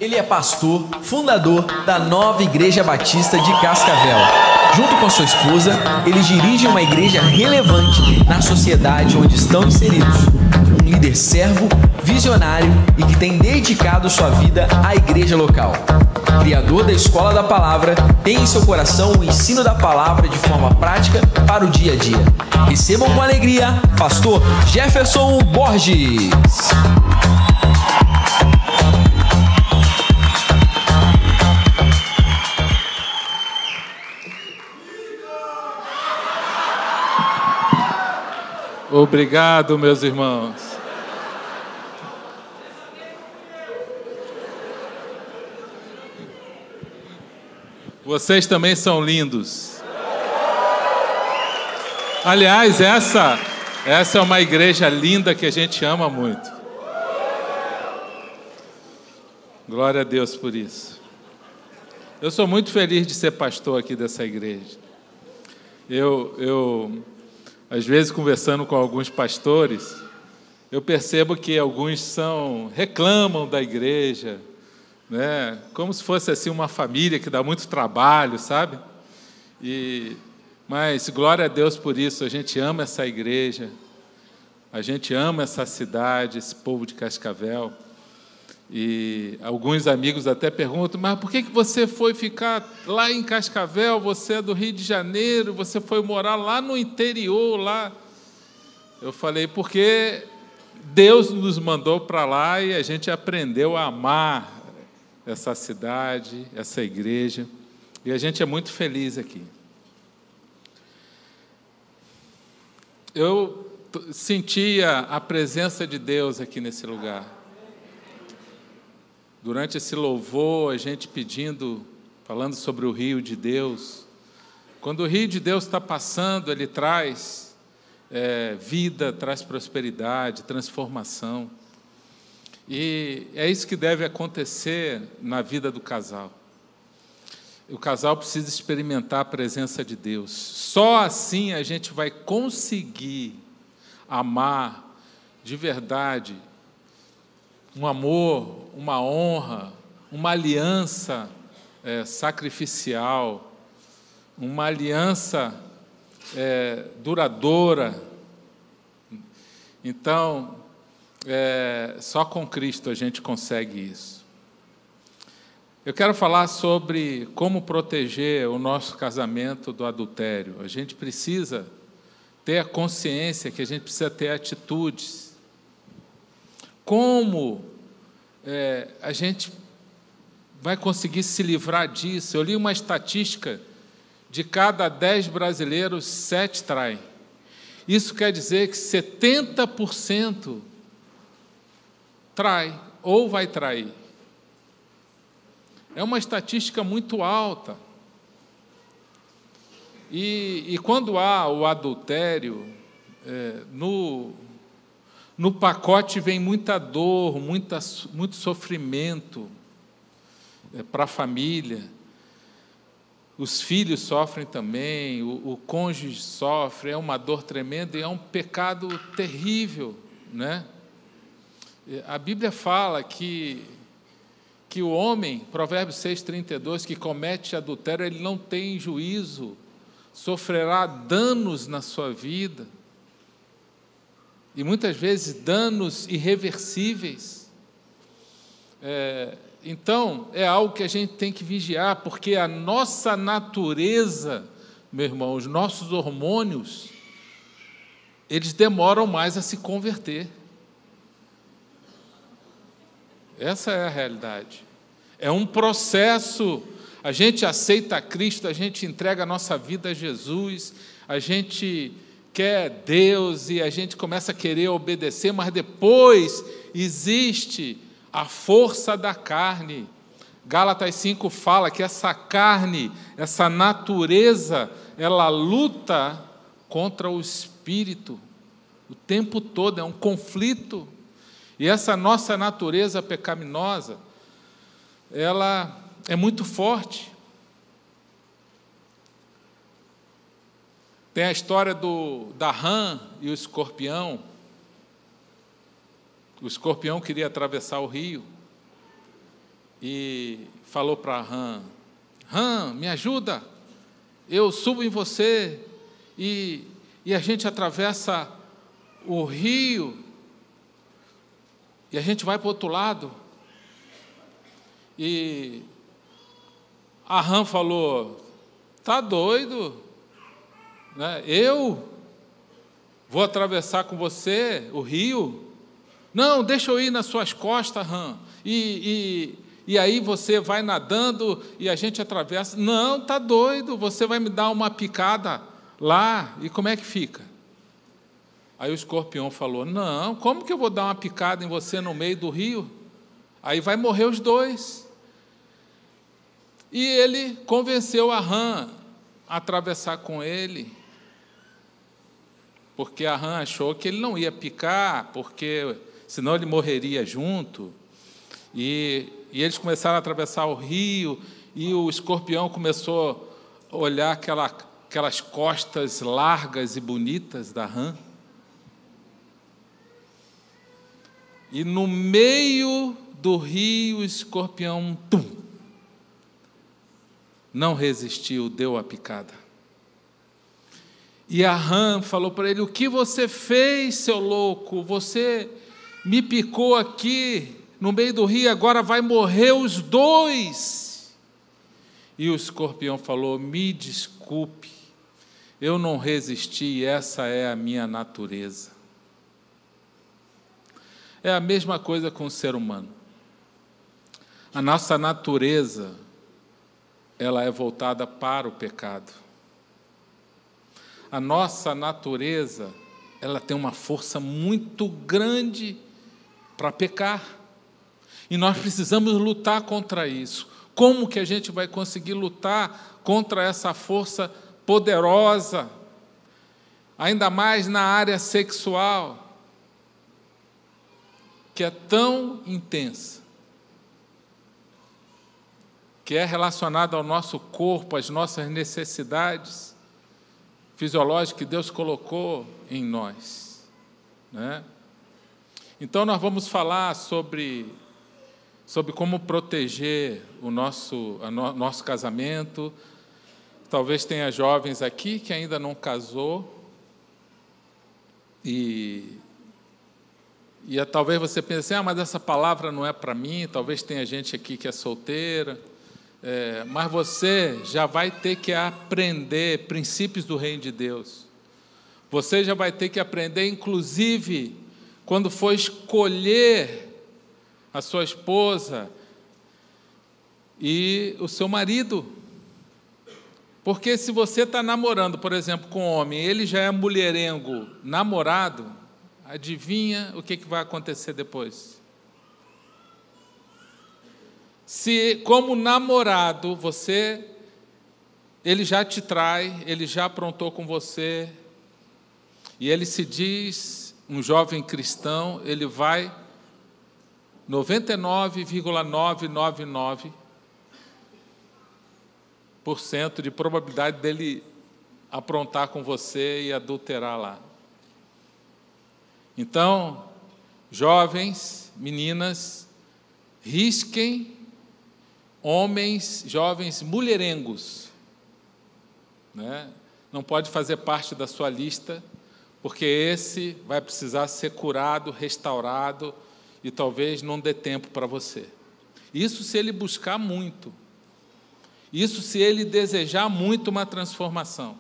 Ele é pastor, fundador da Nova Igreja Batista de Cascavel. Junto com sua esposa, eles dirigem uma igreja relevante na sociedade onde estão inseridos. Um líder servo, visionário e que tem dedicado sua vida à igreja local. Criador da Escola da Palavra, tem em seu coração o ensino da palavra de forma prática para o dia a dia. Recebam com alegria, pastor Jefferson Borges. Obrigado, meus irmãos. Vocês também são lindos. Aliás, essa é uma igreja linda que a gente ama muito. Glória a Deus por isso. Eu sou muito feliz de ser pastor aqui dessa igreja. Eu às vezes, conversando com alguns pastores, eu percebo que alguns reclamam da igreja, né? Como se fosse assim uma família que dá muito trabalho, sabe? Mas glória a Deus por isso. A gente ama essa igreja, a gente ama essa cidade, esse povo de Cascavel. E alguns amigos até perguntam: mas por que você foi ficar lá em Cascavel? Você é do Rio de Janeiro, você foi morar lá no interior, lá. Eu falei: porque Deus nos mandou para lá e a gente aprendeu a amar essa cidade, essa igreja, e a gente é muito feliz aqui. Eu sentia a presença de Deus aqui nesse lugar. Durante esse louvor, a gente falando sobre o rio de Deus. Quando o rio de Deus está passando, ele traz vida, traz prosperidade, transformação. E é isso que deve acontecer na vida do casal. O casal precisa experimentar a presença de Deus. Só assim a gente vai conseguir amar de verdade, um amor, uma honra, uma aliança sacrificial, uma aliança duradoura. Então, só com Cristo a gente consegue isso. Eu quero falar sobre como proteger o nosso casamento do adultério. A gente precisa ter a consciência que a gente precisa ter atitudes. Como a gente vai conseguir se livrar disso? Eu li uma estatística: de cada 10 brasileiros, 7 traem. Isso quer dizer que 70% trai ou vai trair. É uma estatística muito alta. E quando há o adultério, no pacote vem muita dor, muito sofrimento para a família. Os filhos sofrem também, o cônjuge sofre, é uma dor tremenda e é um pecado terrível, né? A Bíblia fala que o homem, Provérbios 6:32, que comete adultério, ele não tem juízo, sofrerá danos na sua vida. E muitas vezes danos irreversíveis. Então, é algo que a gente tem que vigiar, porque a nossa natureza, meu irmão, os nossos hormônios, eles demoram mais a se converter. Essa é a realidade. É um processo. A gente aceita Cristo, a gente entrega a nossa vida a Jesus, a gente quer Deus e a gente começa a querer obedecer, mas depois existe a força da carne. Gálatas 5 fala que essa carne, essa natureza, ela luta contra o espírito o tempo todo, é um conflito. E essa nossa natureza pecaminosa, ela é muito forte. Tem a história da rã e o escorpião. O escorpião queria atravessar o rio. e falou para Ram: Ram, me ajuda, eu subo em você e a gente atravessa o rio e a gente vai para o outro lado. E a Ram falou: tá doido, né? Eu vou atravessar com você o rio? Não, deixa eu ir nas suas costas, Ram. E aí você vai nadando e a gente atravessa. Não, tá doido, você vai me dar uma picada lá, e como é que fica? Aí o escorpião falou: não, como que eu vou dar uma picada em você no meio do rio? Aí vai morrer os dois. E ele convenceu a Ram a atravessar com ele, porque a Ram achou que ele não ia picar, porque senão ele morreria junto. E eles começaram a atravessar o rio, e o escorpião começou a olhar aquelas costas largas e bonitas da Ram. E no meio do rio, o escorpião, não resistiu, deu a picada. E a Ram falou para ele: o que você fez, seu louco? Você me picou aqui no meio do rio, agora vai morrer os dois. E o escorpião falou: me desculpe, eu não resisti, essa é a minha natureza. É a mesma coisa com o ser humano. A nossa natureza, ela é voltada para o pecado. A nossa natureza, ela tem uma força muito grande para pecar. E nós precisamos lutar contra isso. Como que a gente vai conseguir lutar contra essa força poderosa, ainda mais na área sexual, que é tão intensa, que é relacionada ao nosso corpo, às nossas necessidades fisiológicas que Deus colocou em nós, né? Então, nós vamos falar sobre como proteger o nosso casamento. Talvez tenha jovens aqui que ainda não casou, e talvez você pense assim: mas essa palavra não é para mim. Talvez tenha gente aqui que é solteira, mas você já vai ter que aprender princípios do reino de Deus. Você já vai ter que aprender, inclusive, quando for escolher a sua esposa e o seu marido. Porque se você está namorando, por exemplo, com um homem, ele já é mulherengo namorado, adivinha o que vai acontecer depois? Se, como namorado, ele já te trai, ele já aprontou com você, e ele se diz um jovem cristão, ele vai 99,999% de probabilidade dele aprontar com você e adulterar lá. Então, jovens, meninas, risquem homens, jovens mulherengos, né? Não pode fazer parte da sua lista, porque esse vai precisar ser curado, restaurado, e talvez não dê tempo para você. Isso se ele buscar muito. Isso se ele desejar muito uma transformação.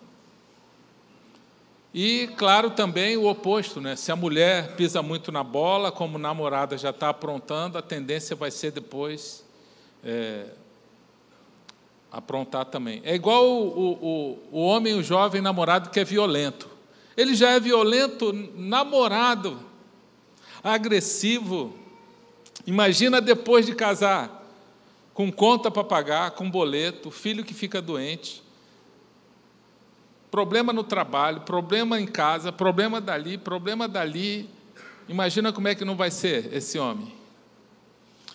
E, claro, também o oposto, né? Se a mulher pisa muito na bola, como namorada já está aprontando, a tendência vai ser depois aprontar também. É igual o homem, o jovem namorado que é violento. Ele já é violento namorado, agressivo. Imagina depois de casar, com conta para pagar, com boleto, filho que fica doente, problema no trabalho, problema em casa, problema dali. Imagina como é que não vai ser esse homem.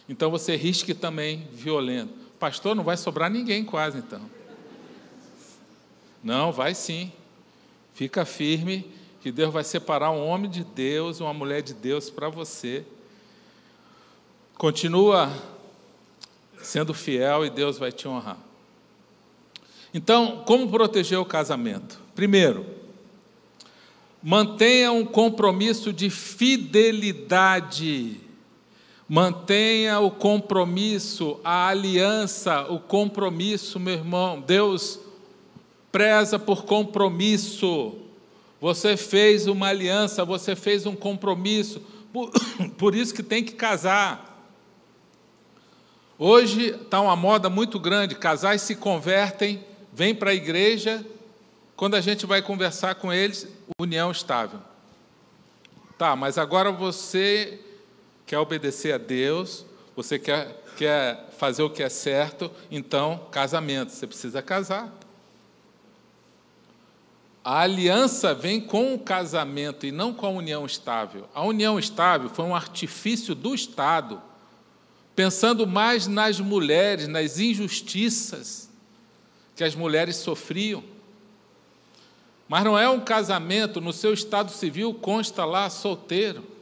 Então você risque também violento. Pastor, não vai sobrar ninguém quase então. Não, vai sim. Fica firme, que Deus vai separar um homem de Deus, uma mulher de Deus para você. Continua sendo fiel, e Deus vai te honrar. Então, como proteger o casamento? Primeiro, mantenha um compromisso de fidelidade. Mantenha o compromisso, a aliança, o compromisso, meu irmão. Deus preza por compromisso. Você fez uma aliança, você fez um compromisso. Por isso que tem que casar. Hoje está uma moda muito grande, casais se convertem, vêm para a igreja, quando a gente vai conversar com eles, união estável. Tá, mas agora você quer obedecer a Deus, você quer fazer o que é certo, então, casamento, você precisa casar. A aliança vem com o casamento e não com a união estável. A união estável foi um artifício do Estado, pensando mais nas mulheres, nas injustiças que as mulheres sofriam. Mas não é um casamento, no seu estado civil consta lá solteiro.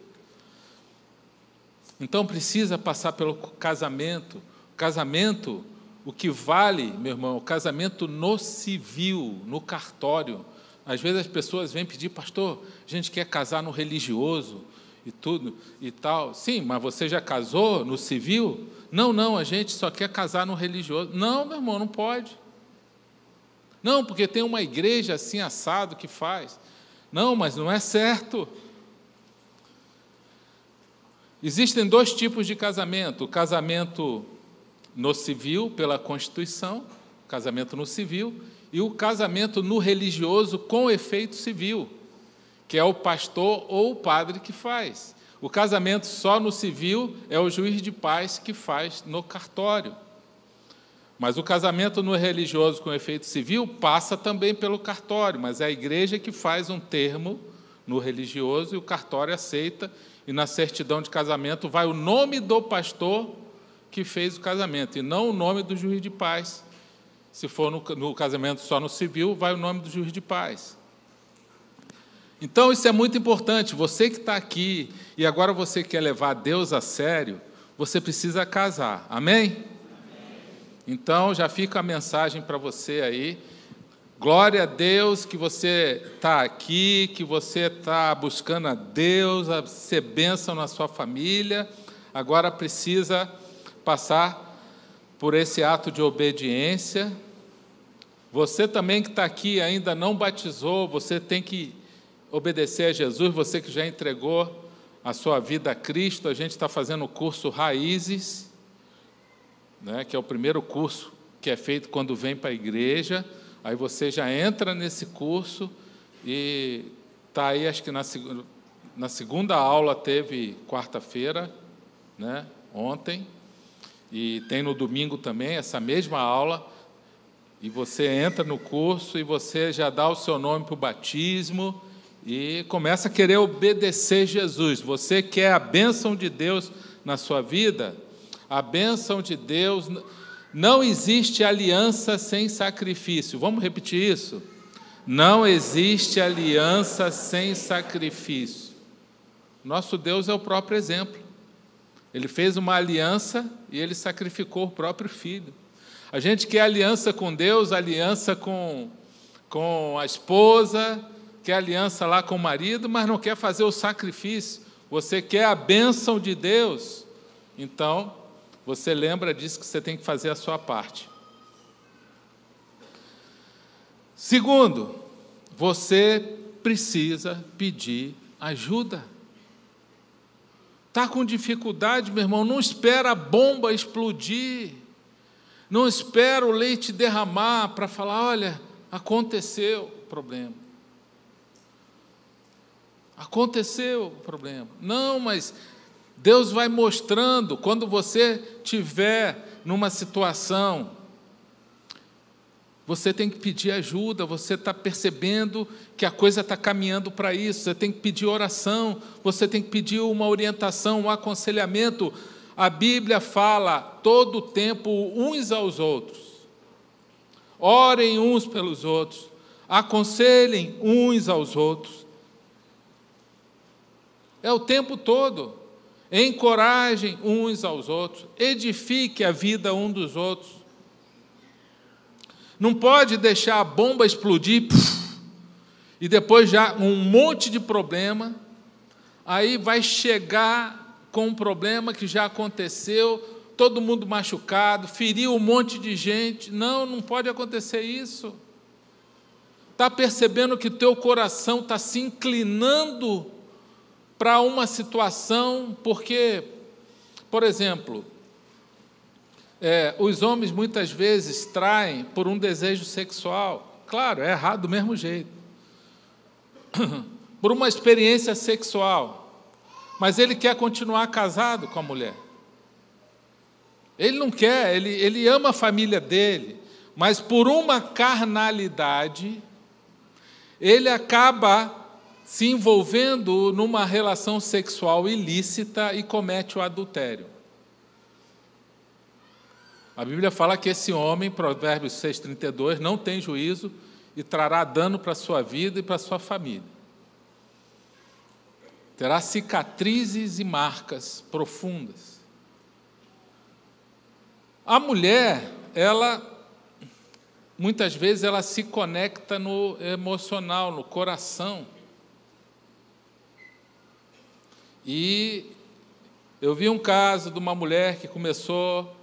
Então precisa passar pelo casamento. Casamento, o que vale, meu irmão, o casamento no civil, no cartório. Às vezes as pessoas vêm pedir, pastor, a gente quer casar no religioso e tudo e tal. Sim, mas você já casou no civil? Não, a gente só quer casar no religioso. Não, meu irmão, não pode. Não, porque tem uma igreja assim assado que faz. Não, mas não é certo. Existem dois tipos de casamento: o casamento no civil, pela Constituição, casamento no civil, e o casamento no religioso com efeito civil, que é o pastor ou o padre que faz. O casamento só no civil é o juiz de paz que faz no cartório. Mas o casamento no religioso com efeito civil passa também pelo cartório, mas é a igreja que faz um termo no religioso e o cartório aceita, e na certidão de casamento vai o nome do pastor que fez o casamento, e não o nome do juiz de paz. Se for no casamento só no civil, vai o nome do juiz de paz. Então, isso é muito importante. Você que está aqui e agora você quer levar Deus a sério, você precisa casar. Amém? Então, já fica a mensagem para você aí. Glória a Deus que você está aqui, que você está buscando a Deus, a ser bênção na sua família. Agora precisa passar por esse ato de obediência. Você também que está aqui e ainda não batizou, você tem que obedecer a Jesus. Você que já entregou a sua vida a Cristo, a gente está fazendo o curso Raízes, né, que é o primeiro curso que é feito quando vem para a igreja. Aí você já entra nesse curso e está aí, acho que na segunda aula teve quarta-feira, né, ontem, e tem no domingo também essa mesma aula, e você entra no curso e você já dá o seu nome para o batismo e começa a querer obedecer Jesus. Você quer a bênção de Deus na sua vida? A bênção de Deus, não existe aliança sem sacrifício. Vamos repetir isso? Não existe aliança sem sacrifício. Nosso Deus é o próprio exemplo. Ele fez uma aliança e ele sacrificou o próprio filho. A gente quer aliança com Deus, aliança com a esposa, quer aliança lá com o marido, mas não quer fazer o sacrifício. Você quer a bênção de Deus, então você lembra disso, que você tem que fazer a sua parte. Segundo, você precisa pedir ajuda. Está com dificuldade, meu irmão? Não espera a bomba explodir. Não espera o leite derramar para falar, olha, aconteceu o problema. Aconteceu o problema. Não, mas Deus vai mostrando, quando você estiver numa situação, você tem que pedir ajuda, você está percebendo que a coisa está caminhando para isso, você tem que pedir oração, você tem que pedir uma orientação, um aconselhamento. A Bíblia fala todo o tempo uns aos outros. Orem uns pelos outros, aconselhem uns aos outros. É o tempo todo. encorajem uns aos outros, edifique a vida um dos outros. Não pode deixar a bomba explodir e depois já um monte de problema, aí vai chegar com um problema que já aconteceu, todo mundo machucado, feriu um monte de gente. Não, não pode acontecer isso. Está percebendo que teu coração está se inclinando para uma situação, porque, por exemplo, os homens muitas vezes traem por um desejo sexual. Claro, é errado do mesmo jeito. Por uma experiência sexual. Mas ele quer continuar casado com a mulher. Ele não quer, ele ama a família dele, mas por uma carnalidade, ele acaba se envolvendo numa relação sexual ilícita e comete o adultério. A Bíblia fala que esse homem, Provérbios 6,32, não tem juízo e trará dano para a sua vida e para a sua família. Terá cicatrizes e marcas profundas. A mulher, muitas vezes, ela se conecta no emocional, no coração. E eu vi um caso de uma mulher que começou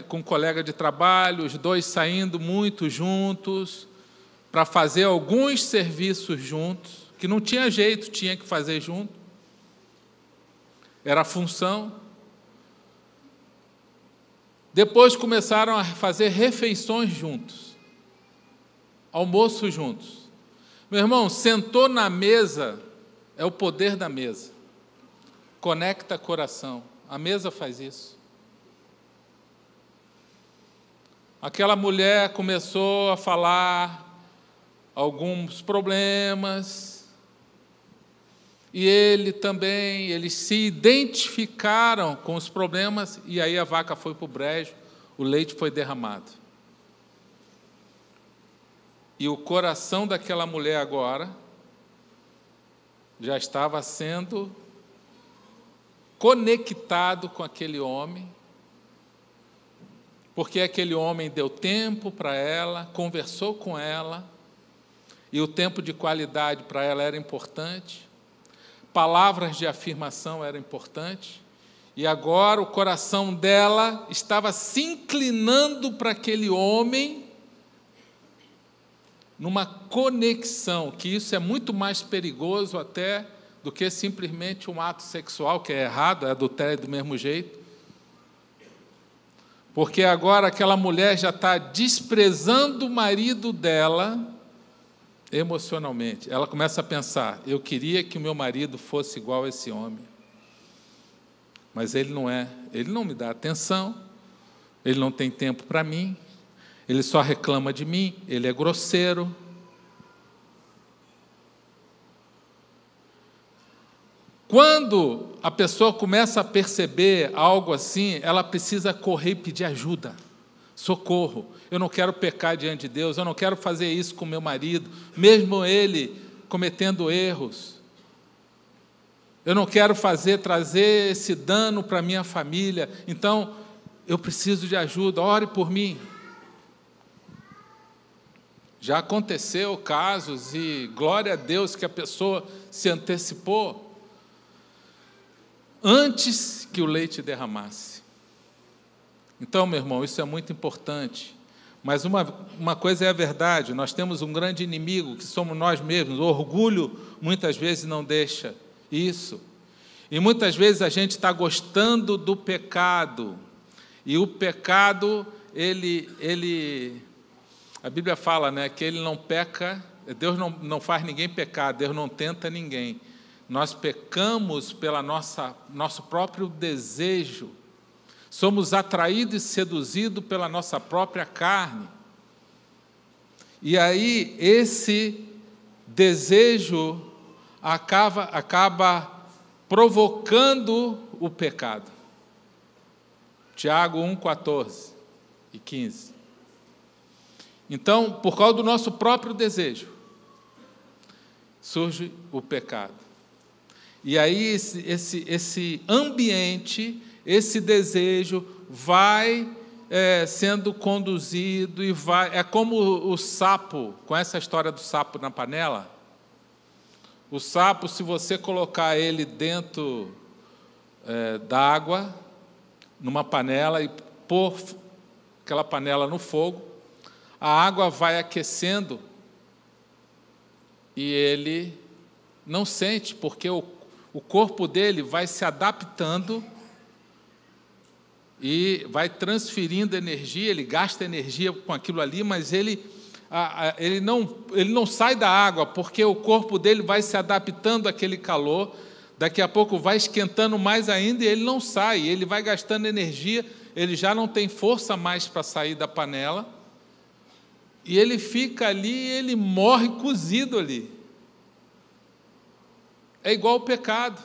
com um colega de trabalho, os dois saindo muito juntos, para fazer alguns serviços juntos, que não tinha jeito, tinha que fazer junto. Era a função. Depois começaram a fazer refeições juntos, almoço juntos. Meu irmão, sentou na mesa, é o poder da mesa. Conecta coração. A mesa faz isso. Aquela mulher começou a falar alguns problemas, e ele também, eles se identificaram com os problemas, e aí a vaca foi para o brejo, o leite foi derramado. E o coração daquela mulher agora já estava sendo conectado com aquele homem, porque aquele homem deu tempo para ela, conversou com ela, e o tempo de qualidade para ela era importante, palavras de afirmação eram importantes, e agora o coração dela estava se inclinando para aquele homem, numa conexão, que isso é muito mais perigoso até do que simplesmente um ato sexual, que é errado, é adultério do mesmo jeito. Porque agora aquela mulher já está desprezando o marido dela emocionalmente. Ela começa a pensar, eu queria que o meu marido fosse igual a esse homem. Mas ele não é, ele não me dá atenção, ele não tem tempo para mim, ele só reclama de mim, ele é grosseiro. Quando a pessoa começa a perceber algo assim, ela precisa correr e pedir ajuda, socorro. Eu não quero pecar diante de Deus, eu não quero fazer isso com meu marido, mesmo ele cometendo erros. Eu não quero trazer esse dano para a minha família, então eu preciso de ajuda, ore por mim. Já aconteceu casos, e glória a Deus que a pessoa se antecipou, antes que o leite derramasse. Então, meu irmão, isso é muito importante. Mas uma coisa é a verdade, nós temos um grande inimigo, que somos nós mesmos. O orgulho, muitas vezes, não deixa isso. E muitas vezes a gente está gostando do pecado. E o pecado, a Bíblia fala, né, que ele não peca, Deus não faz ninguém pecar, Deus não tenta ninguém. Nós pecamos pelo nosso próprio desejo, somos atraídos e seduzidos pela nossa própria carne. E aí esse desejo acaba provocando o pecado. Tiago 1:14 e 15. Então, por causa do nosso próprio desejo, surge o pecado. E aí esse ambiente, esse desejo vai sendo conduzido e vai... É como o sapo, conhece a história do sapo na panela? O sapo, se você colocar ele dentro d'água, numa panela, e pôr aquela panela no fogo, a água vai aquecendo e ele não sente, porque o corpo dele vai se adaptando e vai transferindo energia, ele gasta energia com aquilo ali, mas ele não sai da água, porque o corpo dele vai se adaptando àquele calor, daqui a pouco vai esquentando mais ainda e ele não sai, ele vai gastando energia, ele já não tem força mais para sair da panela, e ele fica ali, ele morre cozido ali. É igual o pecado.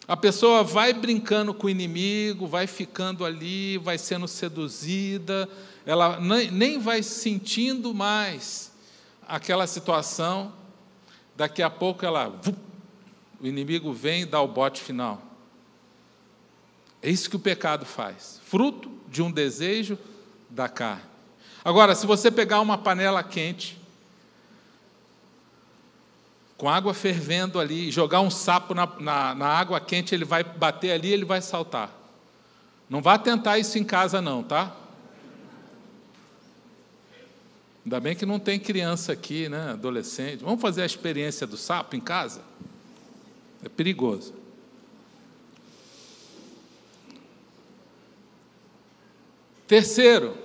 A pessoa vai brincando com o inimigo, vai ficando ali, vai sendo seduzida, ela nem vai sentindo mais aquela situação, daqui a pouco o inimigo vem e dá o bote final. É isso que o pecado faz, fruto de um desejo da carne. Agora, se você pegar uma panela quente, com água fervendo ali, e jogar um sapo na água quente, ele vai bater ali, ele vai saltar. Não vá tentar isso em casa não, tá? Ainda bem que não tem criança aqui, né, adolescente. Vamos fazer a experiência do sapo em casa? É perigoso. Terceiro,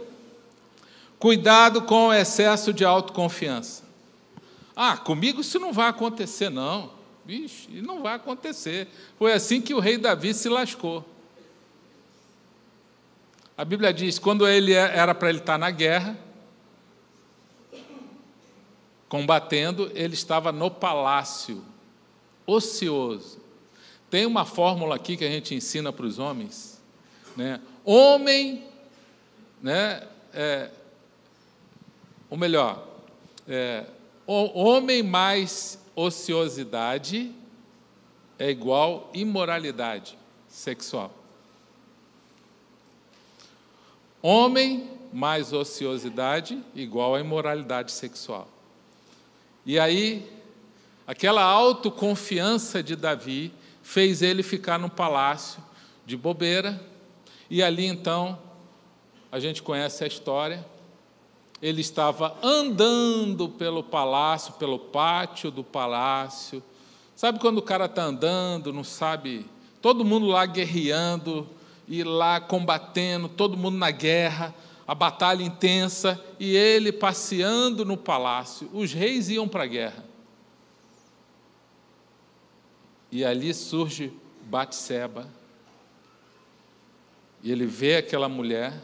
cuidado com o excesso de autoconfiança. Comigo isso não vai acontecer, não. Vixe, não vai acontecer. Foi assim que o rei Davi se lascou. A Bíblia diz, quando ele era para ele estar na guerra, combatendo, ele estava no palácio, ocioso. Tem uma fórmula aqui que a gente ensina para os homens, né? Homem, né? Ou melhor, homem mais ociosidade é igual imoralidade sexual. Homem mais ociosidade igual a imoralidade sexual. E aí, aquela autoconfiança de Davi fez ele ficar no palácio de bobeira, e ali então, a gente conhece a história, ele estava andando pelo palácio, pelo pátio do palácio. Sabe quando o cara está andando, não sabe, todo mundo lá guerreando, e lá combatendo, todo mundo na guerra, a batalha intensa, e ele passeando no palácio. Os reis iam para a guerra. E ali surge Batseba, e ele vê aquela mulher,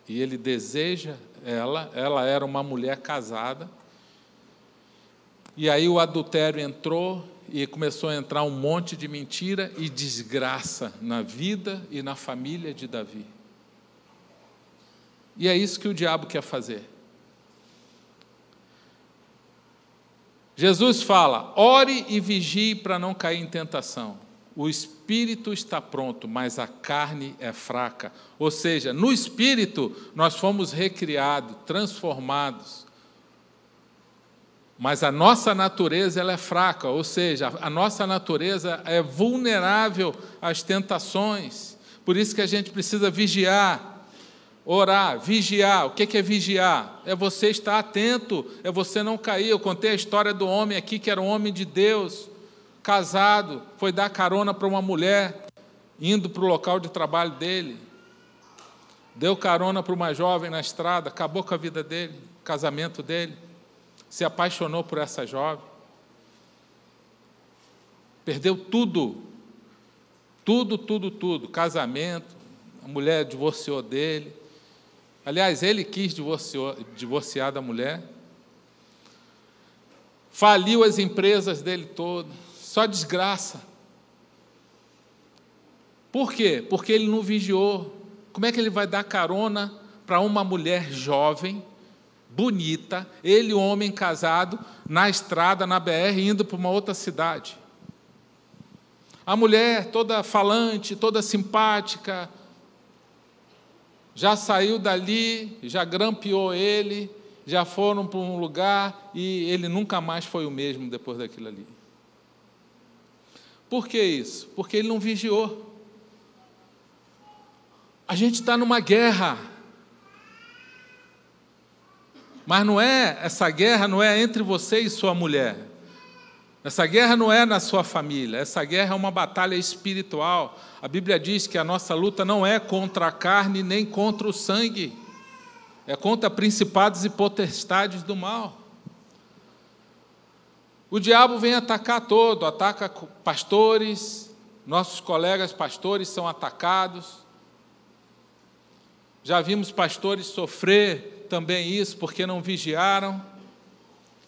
e ele deseja ela era uma mulher casada, e aí o adultério entrou, e começou a entrar um monte de mentira e desgraça na vida e na família de Davi. E é isso que o diabo quer fazer. Jesus fala, ore e vigie para não cair em tentação. O espírito está pronto, mas a carne é fraca. Ou seja, no espírito nós fomos recriados, transformados. Mas a nossa natureza ela é fraca, ou seja, a nossa natureza é vulnerável às tentações. Por isso que a gente precisa vigiar, orar, vigiar. O que é vigiar? É você estar atento, é você não cair. Eu contei a história do homem aqui, que era um homem de Deus, casado, foi dar carona para uma mulher, indo para o local de trabalho dele. Deu carona para uma jovem na estrada, acabou com a vida dele, o casamento dele. Se apaixonou por essa jovem. Perdeu tudo. Tudo. Casamento, a mulher divorciou dele. Aliás, ele quis divorciar da mulher. Faliu as empresas dele todas. Só desgraça. Por quê? Porque ele não vigiou. Como é que ele vai dar carona para uma mulher jovem, bonita, ele, um homem casado, na estrada, na BR, indo para uma outra cidade? A mulher toda falante, toda simpática, já saiu dali, já grampeou ele, já foram para um lugar e ele nunca mais foi o mesmo depois daquilo ali. Por que isso? Porque ele não vigiou. A gente está numa guerra. Mas essa guerra não é entre você e sua mulher. Essa guerra não é na sua família. Essa guerra é uma batalha espiritual. A Bíblia diz que a nossa luta não é contra a carne nem contra o sangue. É contra principados e potestades do mal. O diabo vem atacar ataca pastores, nossos colegas pastores são atacados. Já vimos pastores sofrer também isso, porque não vigiaram,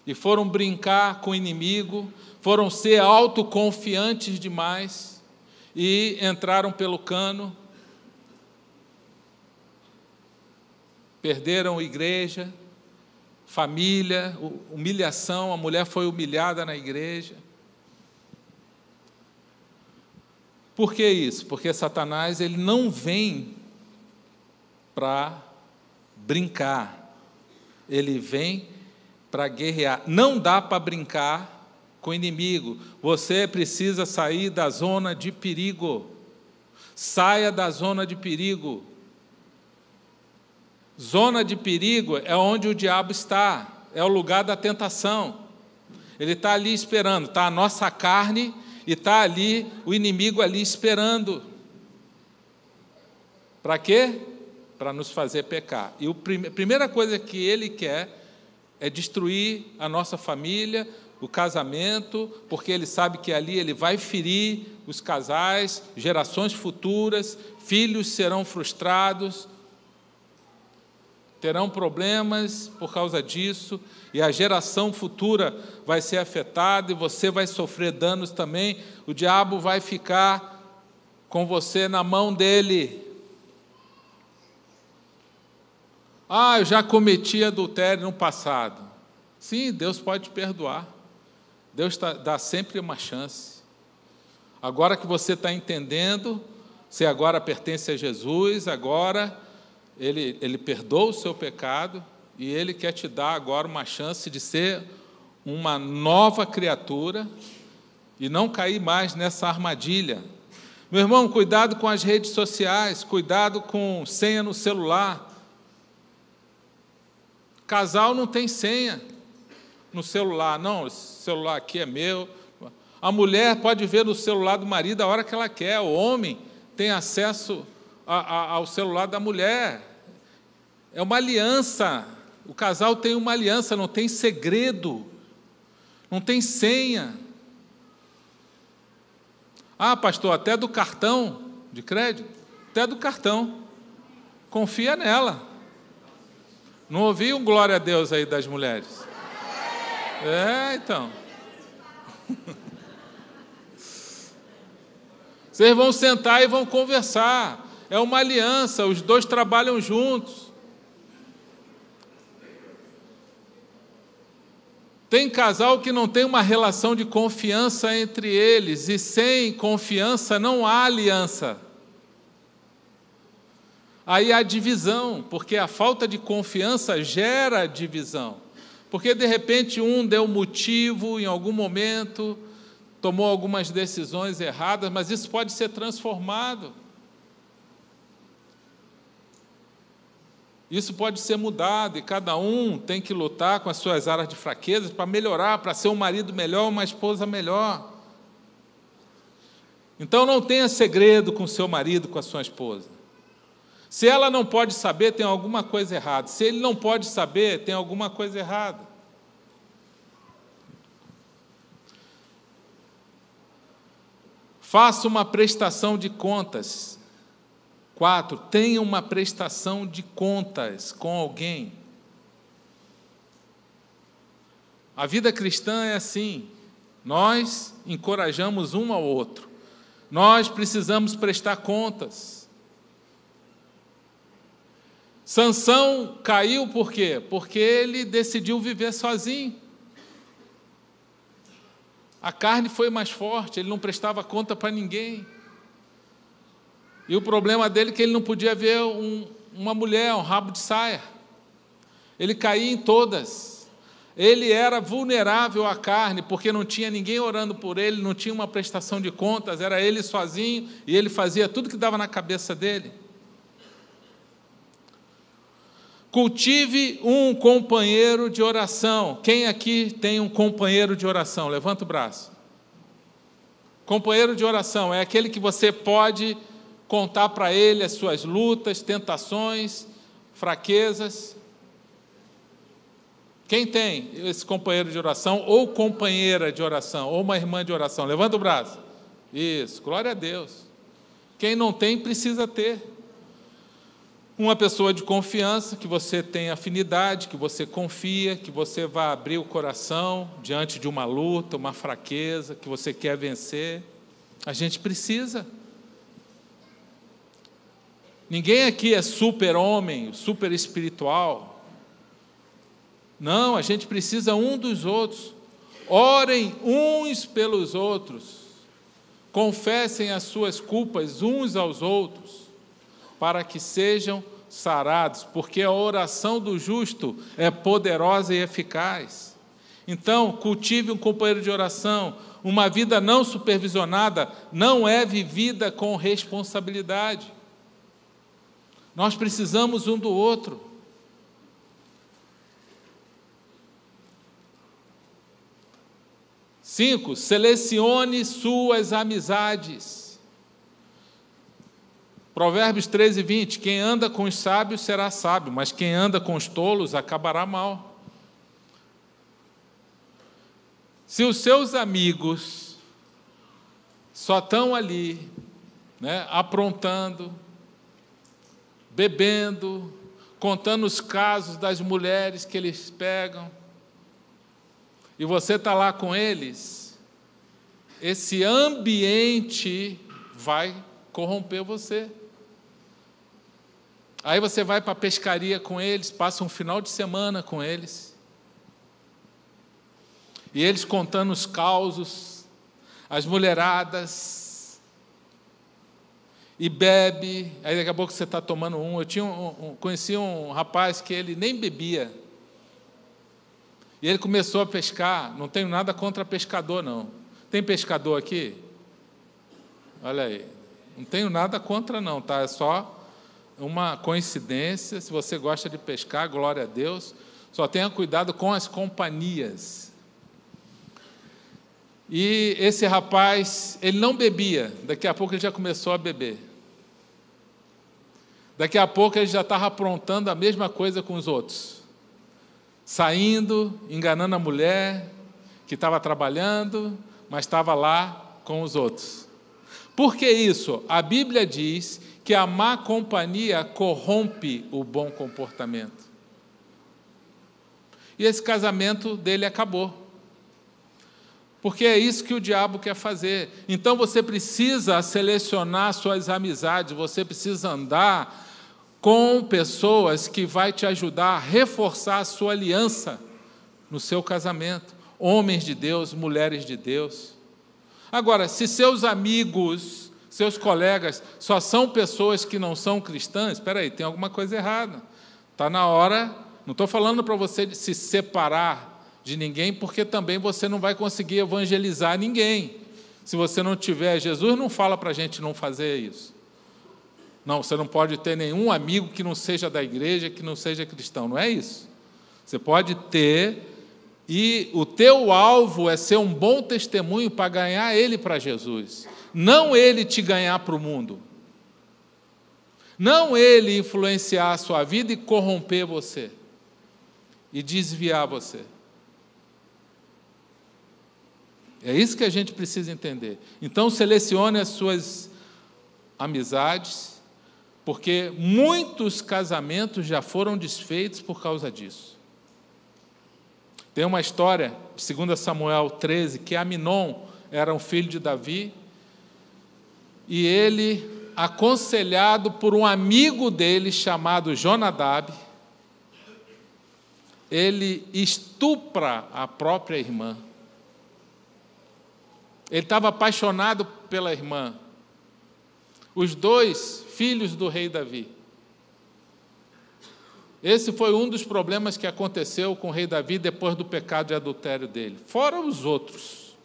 e foram brincar com o inimigo, foram ser autoconfiantes demais, e entraram pelo cano, perderam igreja, família, humilhação, a mulher foi humilhada na igreja. Por que isso? Porque Satanás ele não vem para brincar, ele vem para guerrear. Não dá para brincar com o inimigo, você precisa sair da zona de perigo. Saia da zona de perigo. Zona de perigo é onde o diabo está, é o lugar da tentação. Ele está ali esperando, está a nossa carne e está ali o inimigo ali esperando. Para quê? Para nos fazer pecar. E a primeira coisa que ele quer é destruir a nossa família, o casamento, porque ele sabe que ali ele vai ferir os casais, gerações futuras, filhos serão frustrados, terão problemas por causa disso, e a geração futura vai ser afetada, e você vai sofrer danos também. O diabo vai ficar com você na mão dele. Eu já cometi adultério no passado. Sim, Deus pode te perdoar. Deus dá sempre uma chance. Agora que você está entendendo, você agora pertence a Jesus, agora Ele perdoa o seu pecado e Ele quer te dar agora uma chance de ser uma nova criatura e não cair mais nessa armadilha. Meu irmão, cuidado com as redes sociais, cuidado com senha no celular. Casal não tem senha no celular, não, esse celular aqui é meu. A mulher pode ver no celular do marido a hora que ela quer, o homem tem acesso ao celular da mulher. É uma aliança, o casal tem uma aliança, não tem segredo, não tem senha. Pastor, até do cartão de crédito, até do cartão, confia nela. Não ouvi um glória a Deus aí das mulheres? Então. Vocês vão sentar e vão conversar. É uma aliança, os dois trabalham juntos. Tem casal que não tem uma relação de confiança entre eles, e sem confiança não há aliança. Aí há divisão, porque a falta de confiança gera divisão. Porque, de repente, um deu motivo em algum momento, tomou algumas decisões erradas, mas isso pode ser transformado. Isso pode ser mudado, e cada um tem que lutar com as suas áreas de fraqueza para melhorar, para ser um marido melhor, uma esposa melhor. Então, não tenha segredo com o seu marido, com a sua esposa. Se ela não pode saber, tem alguma coisa errada. Se ele não pode saber, tem alguma coisa errada. Faça uma prestação de contas. 4, tenha uma prestação de contas com alguém. A vida cristã é assim. Nós encorajamos um ao outro. Nós precisamos prestar contas. Sansão caiu por quê? Porque ele decidiu viver sozinho. A carne foi mais forte, ele não prestava conta para ninguém. E o problema dele é que ele não podia ver uma mulher, um rabo de saia. Ele caía em todas. Ele era vulnerável à carne, porque não tinha ninguém orando por ele, não tinha uma prestação de contas, era ele sozinho, e ele fazia tudo que dava na cabeça dele. Cultive um companheiro de oração. Quem aqui tem um companheiro de oração? Levanta o braço. Companheiro de oração é aquele que você pode contar para ele as suas lutas, tentações, fraquezas. Quem tem esse companheiro de oração, ou companheira de oração, ou uma irmã de oração? Levanta o braço. Isso, glória a Deus. Quem não tem, precisa ter. Uma pessoa de confiança, que você tem afinidade, que você confia, que você vai abrir o coração diante de uma luta, uma fraqueza, que você quer vencer. A gente precisa. Ninguém aqui é super-homem, super espiritual. Não, a gente precisa um dos outros. Orem uns pelos outros. Confessem as suas culpas uns aos outros, para que sejam sarados, porque a oração do justo é poderosa e eficaz. Então, cultive um companheiro de oração. Uma vida não supervisionada não é vivida com responsabilidade. Nós precisamos um do outro. Cinco, selecione suas amizades. Provérbios 13, 20, quem anda com os sábios será sábio, mas quem anda com os tolos acabará mal. Se os seus amigos só estão ali, aprontando, bebendo, contando os casos das mulheres que eles pegam, e você está lá com eles, esse ambiente vai corromper você. Aí você vai para a pescaria com eles, passa um final de semana com eles, e eles contando os causos, as mulheradas, e bebe, aí daqui a pouco você está tomando um. Eu conheci um rapaz que ele nem bebia, e ele começou a pescar. Não tenho nada contra pescador, não. Tem pescador aqui? Olha aí, não tenho nada contra não, tá? É só uma coincidência. Se você gosta de pescar, glória a Deus, só tenha cuidado com as companhias. E esse rapaz, ele não bebia, daqui a pouco ele já começou a beber. Daqui a pouco ele já estava aprontando a mesma coisa com os outros, saindo, enganando a mulher, que estava trabalhando, mas estava lá com os outros. Por que isso? A Bíblia diz que a má companhia corrompe o bom comportamento. E esse casamento dele acabou. Porque é isso que o diabo quer fazer. Então você precisa selecionar suas amizades, você precisa andar com pessoas que vai te ajudar a reforçar a sua aliança no seu casamento. Homens de Deus, mulheres de Deus. Agora, se seus amigos, seus colegas, só são pessoas que não são cristãs, espera aí, tem alguma coisa errada. Está na hora, não estou falando para você se separar de ninguém, porque também você não vai conseguir evangelizar ninguém. Se você não tiver, Jesus não fala para a gente não fazer isso. Não, você não pode ter nenhum amigo que não seja da igreja, que não seja cristão, não é isso. Você pode ter, e o teu alvo é ser um bom testemunho para ganhar ele para Jesus. Não ele te ganhar para o mundo. Não ele influenciar a sua vida e corromper você. E desviar você. É isso que a gente precisa entender. Então, selecione as suas amizades, porque muitos casamentos já foram desfeitos por causa disso. Tem uma história, 2 Samuel 13, que Aminon era um filho de Davi, e ele, aconselhado por um amigo dele chamado Jonadab, ele estupra a própria irmã. Ele estava apaixonado pela irmã. Os dois filhos do rei Davi. Esse foi um dos problemas que aconteceu com o rei Davi depois do pecado de adultério dele, fora os outros.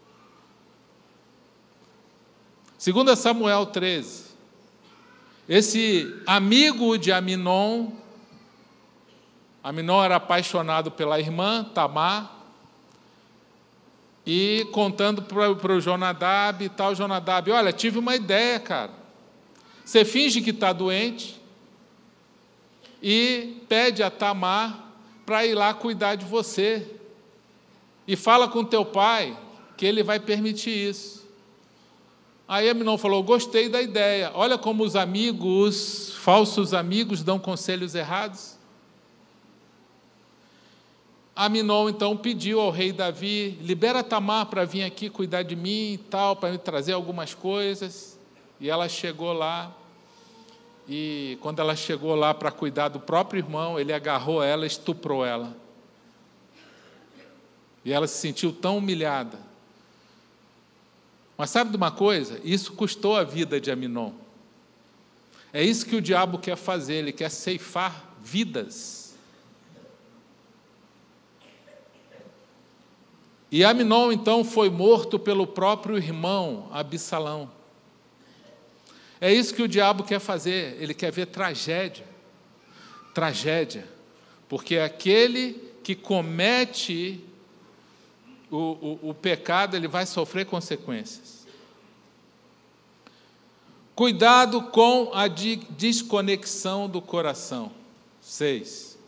2 Samuel 13. Esse amigo de Aminon era apaixonado pela irmã, Tamar, e contando para o Jonadab e tal, Jonadab, olha, tive uma ideia, cara. Você finge que está doente e pede a Tamar para ir lá cuidar de você. E fala com teu pai que ele vai permitir isso. Aí Aminon falou, gostei da ideia. Olha como os amigos, falsos amigos, dão conselhos errados. Aminon, então, pediu ao rei Davi, libera Tamar para vir aqui cuidar de mim e tal, para me trazer algumas coisas. E ela chegou lá, e quando ela chegou lá para cuidar do próprio irmão, ele agarrou ela e estuprou ela. E ela se sentiu tão humilhada. Mas sabe de uma coisa? Isso custou a vida de Aminon. É isso que o diabo quer fazer, ele quer ceifar vidas. E Aminon, então, foi morto pelo próprio irmão, Absalão. É isso que o diabo quer fazer, ele quer ver tragédia. Tragédia. Porque aquele que comete o pecado, ele vai sofrer consequências. Cuidado com a desconexão do coração. 6.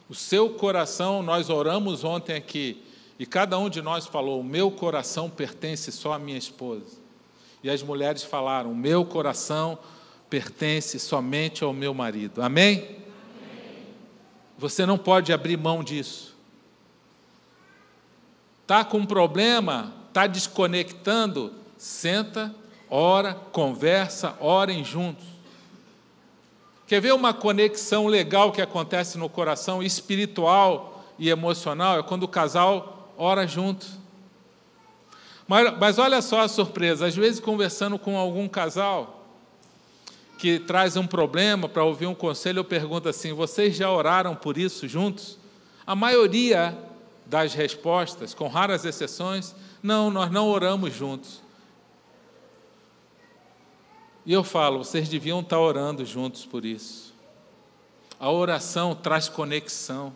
O seu coração, nós oramos ontem aqui, e cada um de nós falou, o meu coração pertence só à minha esposa. E as mulheres falaram, o meu coração pertence somente ao meu marido. Amém? Amém. Você não pode abrir mão disso. Está com um problema, está desconectando, senta, ora, conversa, orem juntos. Quer ver uma conexão legal que acontece no coração, espiritual e emocional? É quando o casal ora junto. Mas olha só a surpresa, às vezes conversando com algum casal que traz um problema para ouvir um conselho, eu pergunto assim, vocês já oraram por isso juntos? A maioria das respostas, com raras exceções, não, nós não oramos juntos. E eu falo, vocês deviam estar orando juntos por isso. A oração traz conexão,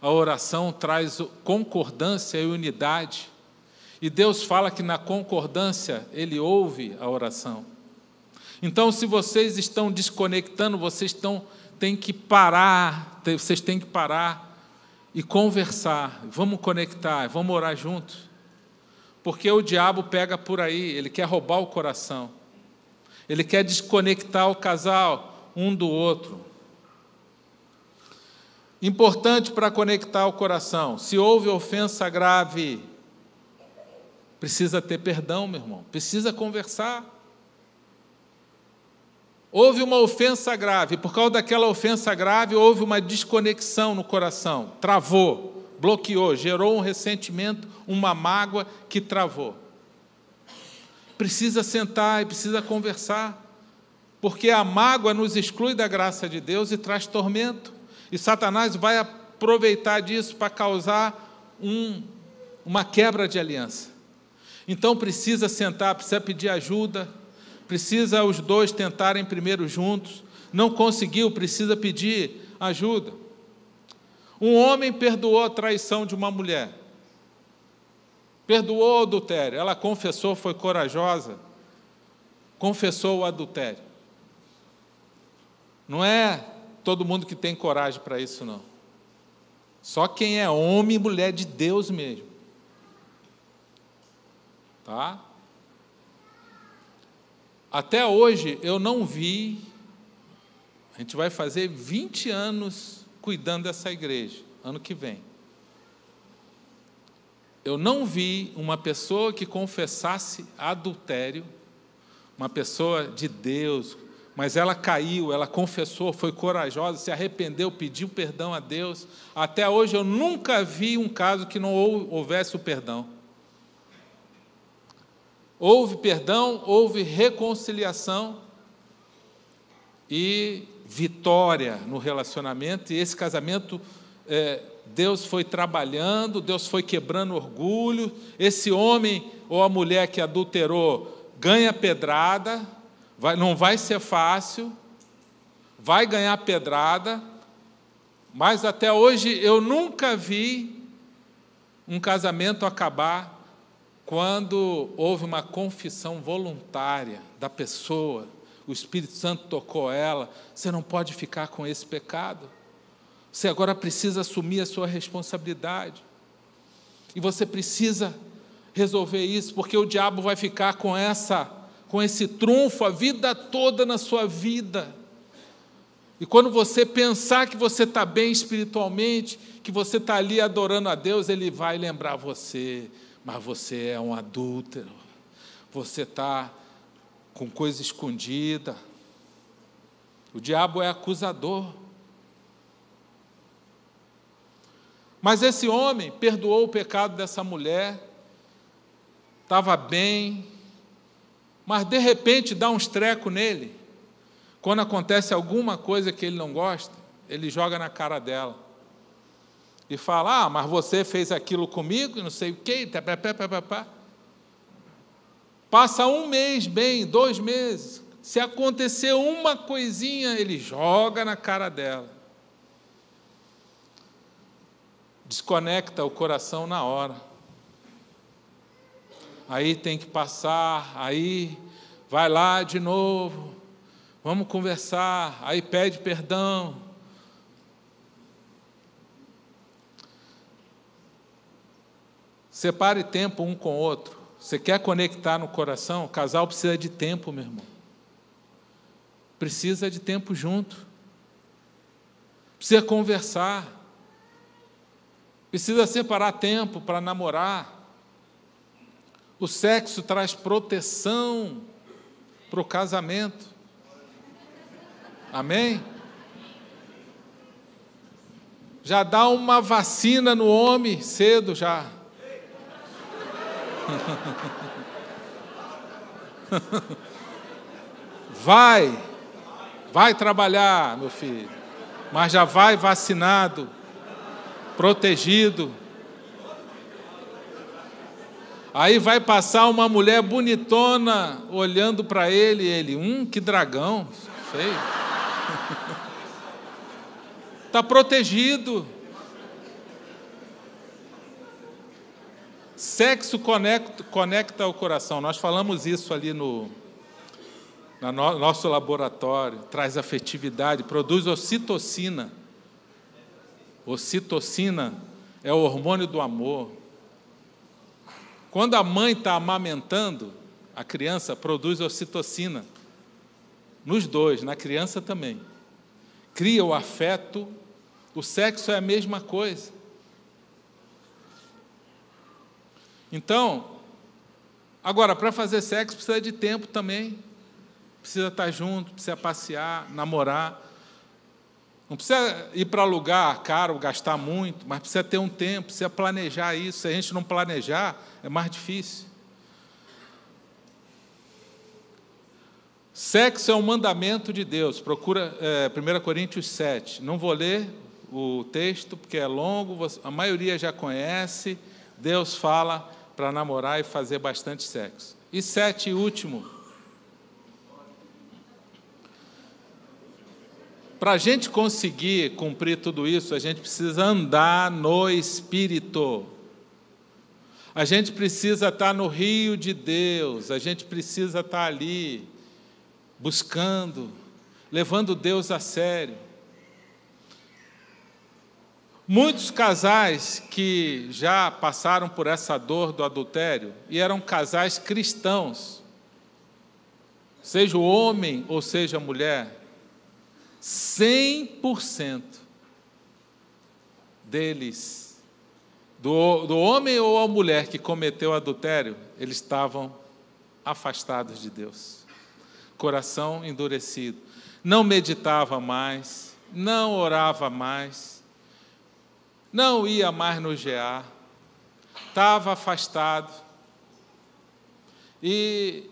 a oração traz concordância e unidade. E Deus fala que na concordância Ele ouve a oração. Então, se vocês estão desconectando, vocês têm que parar e conversar. Vamos conectar, vamos orar juntos. Porque o diabo pega por aí, ele quer roubar o coração. Ele quer desconectar o casal um do outro. Importante para conectar o coração. Se houve ofensa grave, precisa ter perdão, meu irmão. Precisa conversar. Houve uma ofensa grave. Por causa daquela ofensa grave, houve uma desconexão no coração. Travou, bloqueou, gerou um ressentimento, uma mágoa que travou. Precisa sentar e precisa conversar. Porque a mágoa nos exclui da graça de Deus e traz tormento. E Satanás vai aproveitar disso para causar uma quebra de aliança. Então precisa sentar, precisa pedir ajuda, precisa os dois tentarem primeiro juntos. Não conseguiu, precisa pedir ajuda. Um homem perdoou a traição de uma mulher. Perdoou o adultério. Ela confessou, foi corajosa. Confessou o adultério. Não é todo mundo que tem coragem para isso, não. Só quem é homem e mulher de Deus mesmo. Tá? Até hoje eu não vi, a gente vai fazer 20 anos cuidando dessa igreja, ano que vem. Eu não vi uma pessoa que confessasse adultério, uma pessoa de Deus, mas ela caiu, ela confessou, foi corajosa, se arrependeu, pediu perdão a Deus. Até hoje eu nunca vi um caso que não houvesse o perdão. Houve perdão, houve reconciliação e vitória no relacionamento, e esse casamento, Deus foi trabalhando, Deus foi quebrando orgulho. Esse homem ou a mulher que adulterou ganha pedrada, não vai ser fácil, vai ganhar pedrada, mas até hoje eu nunca vi um casamento acabar quando houve uma confissão voluntária da pessoa, o Espírito Santo tocou ela. Você não pode ficar com esse pecado, você agora precisa assumir a sua responsabilidade, e você precisa resolver isso, porque o diabo vai ficar com esse trunfo a vida toda na sua vida. E quando você pensar que você está bem espiritualmente, que você está ali adorando a Deus, ele vai lembrar você, mas você é um adúltero, você está com coisa escondida. O diabo é acusador. Mas esse homem perdoou o pecado dessa mulher, estava bem, mas de repente dá uns trecos nele. Quando acontece alguma coisa que ele não gosta, ele joga na cara dela e fala: mas você fez aquilo comigo, e não sei o quê. Passa 1 mês bem, 2 meses, se acontecer uma coisinha, ele joga na cara dela. Desconecta o coração na hora. Aí tem que passar, aí vai lá de novo, vamos conversar, aí pede perdão. Separe tempo um com o outro. Você quer conectar no coração? O casal precisa de tempo, meu irmão. Precisa de tempo junto. Precisa conversar. Precisa separar tempo para namorar. O sexo traz proteção para o casamento. Amém? Já dá uma vacina no homem cedo já. Vai trabalhar, meu filho, mas já vai vacinado, protegido. Aí vai passar uma mulher bonitona olhando para ele, e ele, que dragão, feio. Está protegido. Sexo conecta o coração. Nós falamos isso ali no nosso laboratório. Traz afetividade, produz ocitocina. Ocitocina é o hormônio do amor. Quando a mãe está amamentando, a criança produz ocitocina. Nos dois, na criança também. Cria o afeto. O sexo é a mesma coisa. Então, agora, para fazer sexo precisa de tempo também. Precisa estar junto, precisa passear, namorar. Não precisa ir para lugar caro, gastar muito, mas precisa ter um tempo, precisa planejar isso. Se a gente não planejar, é mais difícil. Sexo é um mandamento de Deus. Procura 1 Coríntios 7. Não vou ler o texto, porque é longo, a maioria já conhece. Deus fala para namorar e fazer bastante sexo. E 7, último. Para a gente conseguir cumprir tudo isso, a gente precisa andar no Espírito. A gente precisa estar no rio de Deus, a gente precisa estar ali, buscando, levando Deus a sério. Muitos casais que já passaram por essa dor do adultério, e eram casais cristãos, seja o homem ou seja a mulher, 100% deles, do homem ou a mulher que cometeu adultério, eles estavam afastados de Deus, coração endurecido, não meditava mais, não orava mais, não ia mais no GA, estava afastado. E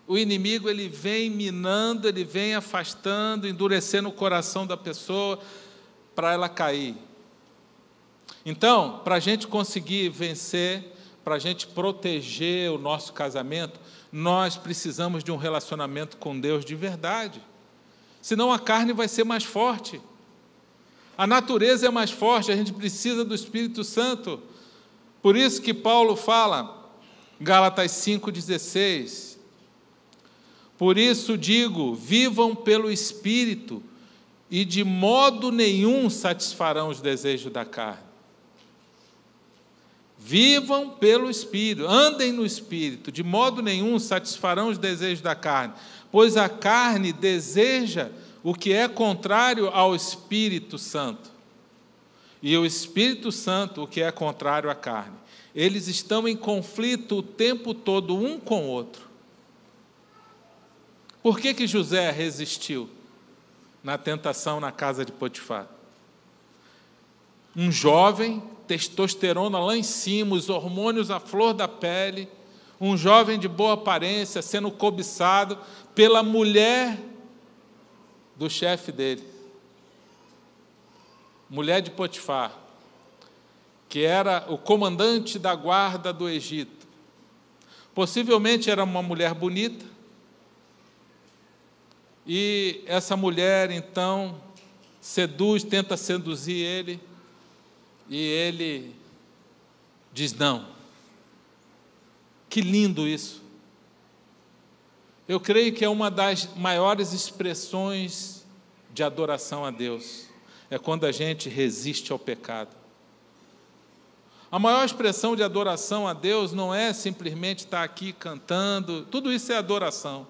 o inimigo, ele vem minando, ele vem afastando, endurecendo o coração da pessoa para ela cair. Então, para a gente conseguir vencer, para a gente proteger o nosso casamento, nós precisamos de um relacionamento com Deus de verdade. Senão a carne vai ser mais forte. A natureza é mais forte, a gente precisa do Espírito Santo. Por isso que Paulo fala, Gálatas 5,16, por isso digo, vivam pelo Espírito, e de modo nenhum satisfarão os desejos da carne. Vivam pelo Espírito, andem no Espírito, de modo nenhum satisfarão os desejos da carne, pois a carne deseja o que é contrário ao Espírito Santo, e o Espírito Santo o que é contrário à carne. Eles estão em conflito o tempo todo um com o outro. Por que José resistiu na tentação na casa de Potifar? Um jovem, testosterona lá em cima, os hormônios à flor da pele, um jovem de boa aparência, sendo cobiçado pela mulher do chefe dele, mulher de Potifar, que era o comandante da guarda do Egito. Possivelmente era uma mulher bonita, e essa mulher, então, tenta seduzir ele, e ele diz não. Que lindo isso! Eu creio que é uma das maiores expressões de adoração a Deus, é quando a gente resiste ao pecado. A maior expressão de adoração a Deus não é simplesmente estar aqui cantando, tudo isso é adoração.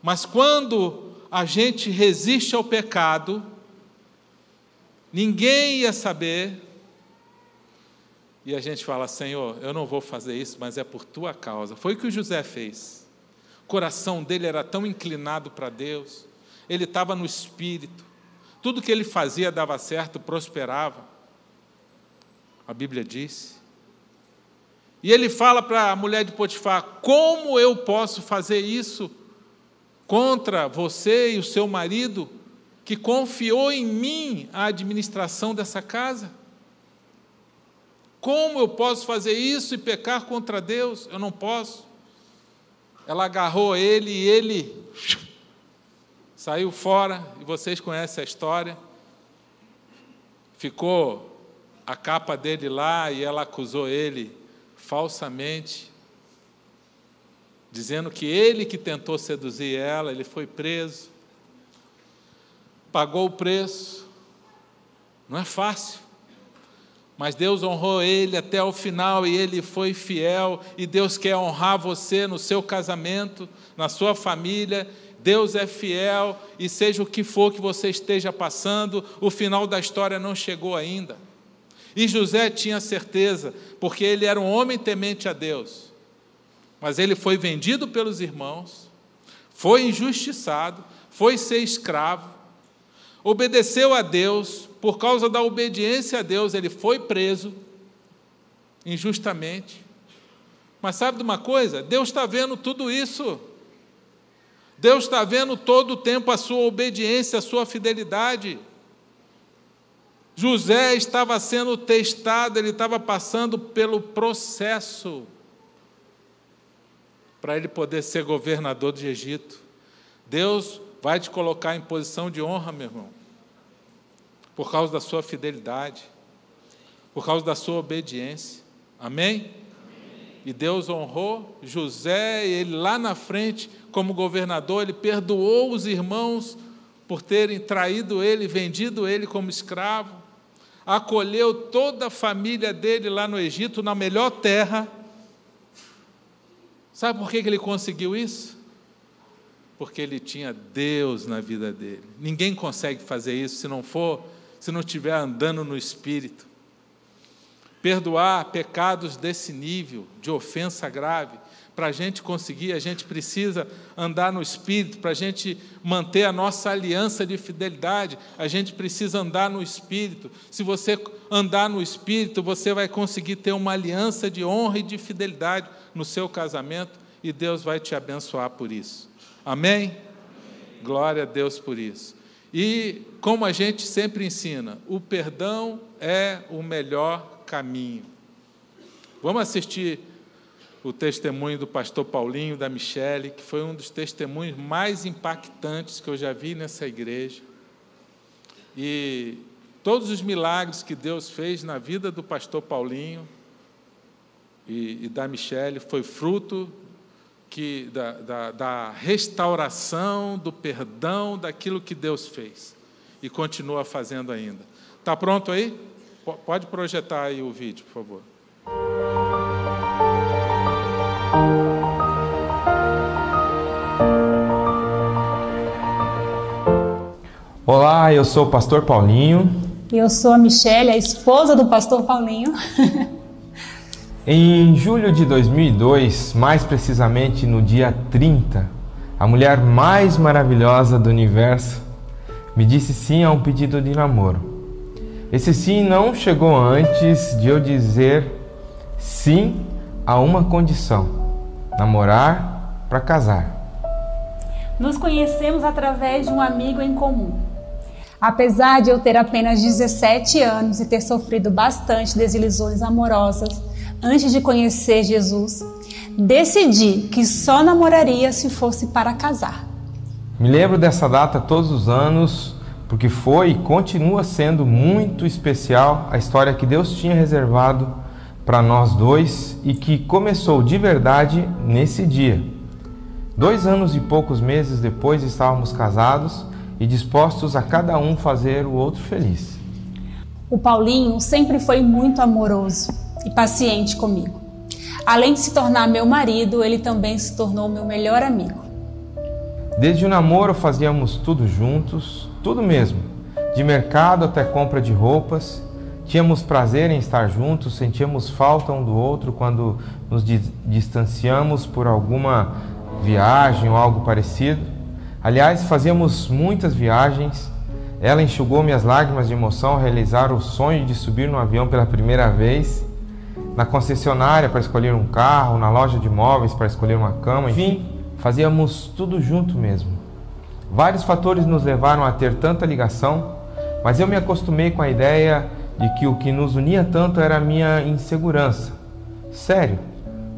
Mas quando a gente resiste ao pecado, ninguém ia saber, e a gente fala, Senhor, eu não vou fazer isso, mas é por tua causa. Foi o que o José fez. O coração dele era tão inclinado para Deus, ele estava no Espírito, tudo que ele fazia dava certo, prosperava. A Bíblia diz. E ele fala para a mulher de Potifar, como eu posso fazer isso contra você e o seu marido, que confiou em mim a administração dessa casa? Como eu posso fazer isso e pecar contra Deus? Eu não posso. Ela agarrou ele e ele saiu fora, e vocês conhecem a história. Ficou a capa dele lá e ela acusou ele falsamente, dizendo que ele que tentou seduzir ela. Ele foi preso, pagou o preço. Não é fácil, mas Deus honrou ele até o final, e ele foi fiel, e Deus quer honrar você no seu casamento, na sua família. Deus é fiel, e seja o que for que você esteja passando, o final da história não chegou ainda. E José tinha certeza, porque ele era um homem temente a Deus, mas ele foi vendido pelos irmãos, foi injustiçado, foi ser escravo, obedeceu a Deus. Por causa da obediência a Deus, ele foi preso injustamente. Mas sabe de uma coisa? Deus está vendo tudo isso. Deus está vendo todo o tempo a sua obediência, a sua fidelidade. José estava sendo testado, ele estava passando pelo processo para ele poder ser governador de Egito. Deus vai te colocar em posição de honra, meu irmão, por causa da sua fidelidade, por causa da sua obediência. Amém? Amém. E Deus honrou José, e ele lá na frente, como governador, ele perdoou os irmãos por terem traído ele, vendido ele como escravo, acolheu toda a família dele lá no Egito, na melhor terra. Sabe por que ele conseguiu isso? Porque ele tinha Deus na vida dele. Ninguém consegue fazer isso se não estiver andando no Espírito. Perdoar pecados desse nível, de ofensa grave, para a gente conseguir, a gente precisa andar no Espírito. Para a gente manter a nossa aliança de fidelidade, a gente precisa andar no Espírito. Se você andar no Espírito, você vai conseguir ter uma aliança de honra e de fidelidade no seu casamento, e Deus vai te abençoar por isso. Amém? Glória a Deus por isso. E como a gente sempre ensina, o perdão é o melhor caminho. Vamos assistir o testemunho do pastor Paulinho, da Michele, que foi um dos testemunhos mais impactantes que eu já vi nessa igreja. E todos os milagres que Deus fez na vida do pastor Paulinho e da Michele foi fruto da restauração, do perdão, daquilo que Deus fez e continua fazendo ainda. Está pronto aí? Pode projetar aí o vídeo, por favor. Olá, eu sou o pastor Paulinho. Eu sou a Michele, a esposa do pastor Paulinho. Em julho de 2002, mais precisamente no dia 30, a mulher mais maravilhosa do universo me disse sim a um pedido de namoro. Esse sim não chegou antes de eu dizer sim a uma condição: namorar para casar. Nos conhecemos através de um amigo em comum. Apesar de eu ter apenas 17 anos e ter sofrido bastante desilusões amorosas antes de conhecer Jesus, decidi que só namoraria se fosse para casar. Me lembro dessa data todos os anos, porque foi e continua sendo muito especial a história que Deus tinha reservado para nós dois e que começou de verdade nesse dia. 2 anos e poucos meses depois estávamos casados e dispostos a cada um fazer o outro feliz. O Paulinho sempre foi muito amoroso e paciente comigo. Além de se tornar meu marido, ele também se tornou meu melhor amigo. Desde o namoro fazíamos tudo juntos, tudo mesmo, de mercado até compra de roupas. Tínhamos prazer em estar juntos, sentíamos falta um do outro quando nos distanciamos por alguma viagem ou algo parecido. Aliás, fazíamos muitas viagens. Ela enxugou minhas lágrimas de emoção ao realizar o sonho de subir no avião pela primeira vez, na concessionária para escolher um carro, na loja de móveis para escolher uma cama, enfim, fazíamos tudo junto mesmo. Vários fatores nos levaram a ter tanta ligação, mas eu me acostumei com a ideia de que o que nos unia tanto era a minha insegurança. Sério,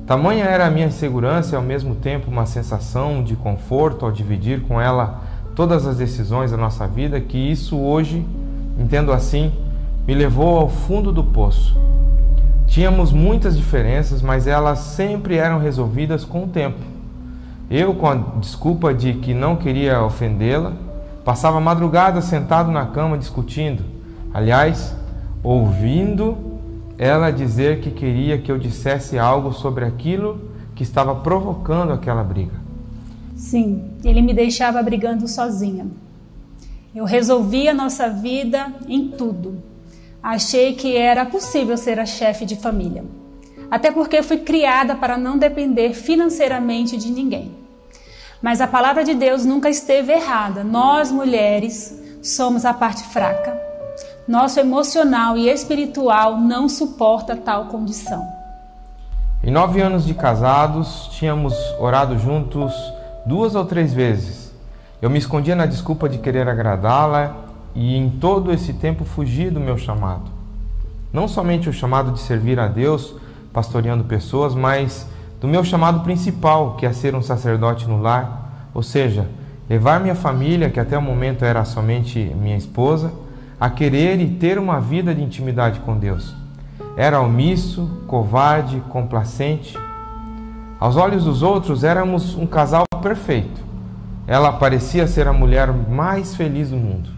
tamanha era a minha insegurança e ao mesmo tempo uma sensação de conforto ao dividir com ela todas as decisões da nossa vida, que isso hoje, entendo assim, me levou ao fundo do poço. Tínhamos muitas diferenças, mas elas sempre eram resolvidas com o tempo. Eu, com a desculpa de que não queria ofendê-la, passava a madrugada sentado na cama discutindo. Aliás, ouvindo ela dizer que queria que eu dissesse algo sobre aquilo que estava provocando aquela briga. Sim, ele me deixava brigando sozinha. Eu resolvia a nossa vida em tudo. Achei que era possível ser a chefe de família. Até porque fui criada para não depender financeiramente de ninguém. Mas a palavra de Deus nunca esteve errada. Nós, mulheres, somos a parte fraca. Nosso emocional e espiritual não suporta tal condição. Em 9 anos de casados, tínhamos orado juntos 2 ou 3 vezes. Eu me escondia na desculpa de querer agradá-la e em todo esse tempo fugi do meu chamado. Não somente o chamado de servir a Deus, pastoreando pessoas, mas do meu chamado principal, que é ser um sacerdote no lar, ou seja, levar minha família, que até o momento era somente minha esposa, a querer e ter uma vida de intimidade com Deus. Era omisso, covarde, complacente. Aos olhos dos outros, éramos um casal perfeito. Ela parecia ser a mulher mais feliz do mundo.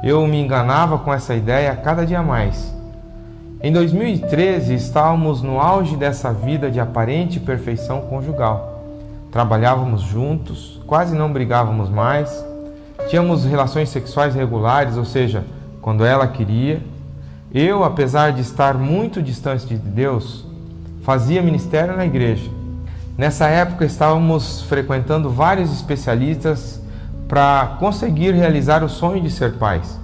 Eu me enganava com essa ideia cada dia mais. Em 2013, estávamos no auge dessa vida de aparente perfeição conjugal. Trabalhávamos juntos, quase não brigávamos mais. Tínhamos relações sexuais regulares, ou seja, quando ela queria. Eu, apesar de estar muito distante de Deus, fazia ministério na igreja. Nessa época estávamos frequentando vários especialistas para conseguir realizar o sonho de ser pais,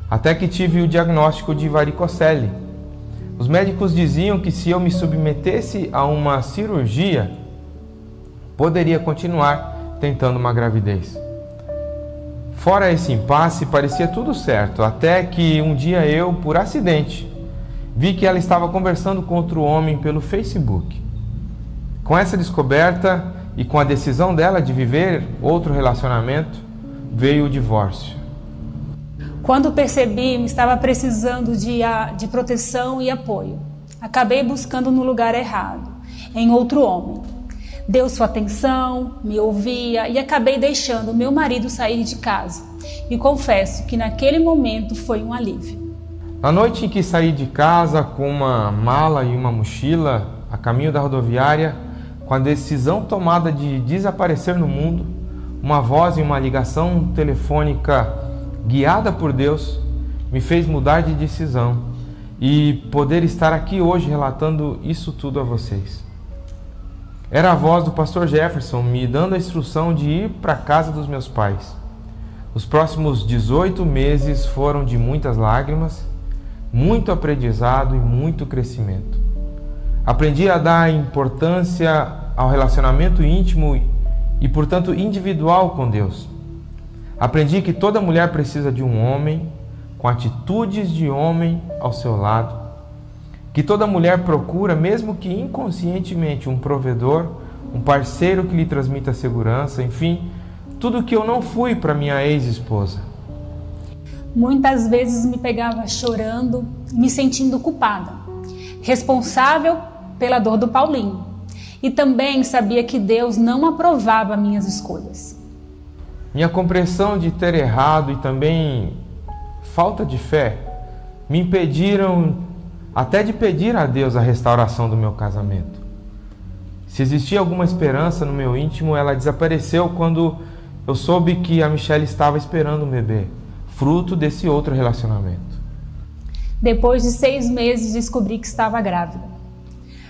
até que tive o diagnóstico de varicocele. Os médicos diziam que se eu me submetesse a uma cirurgia, poderia continuar tentando uma gravidez. Fora esse impasse, parecia tudo certo, até que um dia eu, por acidente, vi que ela estava conversando com outro homem pelo Facebook. Com essa descoberta e com a decisão dela de viver outro relacionamento, veio o divórcio. Quando percebi, me estava precisando de proteção e apoio. Acabei buscando no lugar errado, em outro homem. Deu sua atenção, me ouvia e acabei deixando meu marido sair de casa. E confesso que naquele momento foi um alívio. Na noite em que saí de casa com uma mala e uma mochila a caminho da rodoviária, com a decisão tomada de desaparecer no mundo, uma voz em uma ligação telefônica guiada por Deus me fez mudar de decisão e poder estar aqui hoje relatando isso tudo a vocês. Era a voz do pastor Jefferson me dando a instrução de ir para a casa dos meus pais. Os próximos 18 meses foram de muitas lágrimas, muito aprendizado e muito crescimento. Aprendi a dar importância ao relacionamento íntimo e, portanto, individual com Deus. Aprendi que toda mulher precisa de um homem com atitudes de homem ao seu lado, que toda mulher procura, mesmo que inconscientemente, um provedor, um parceiro que lhe transmita segurança, enfim, tudo que eu não fui para minha ex-esposa. Muitas vezes me pegava chorando, me sentindo culpada, responsável pela dor do Paulinho. E também sabia que Deus não aprovava minhas escolhas. Minha compreensão de ter errado e também falta de fé me impediram até de pedir a Deus a restauração do meu casamento. Se existia alguma esperança no meu íntimo, ela desapareceu quando eu soube que a Michelle estava esperando um bebê, fruto desse outro relacionamento. Depois de 6 meses, descobri que estava grávida.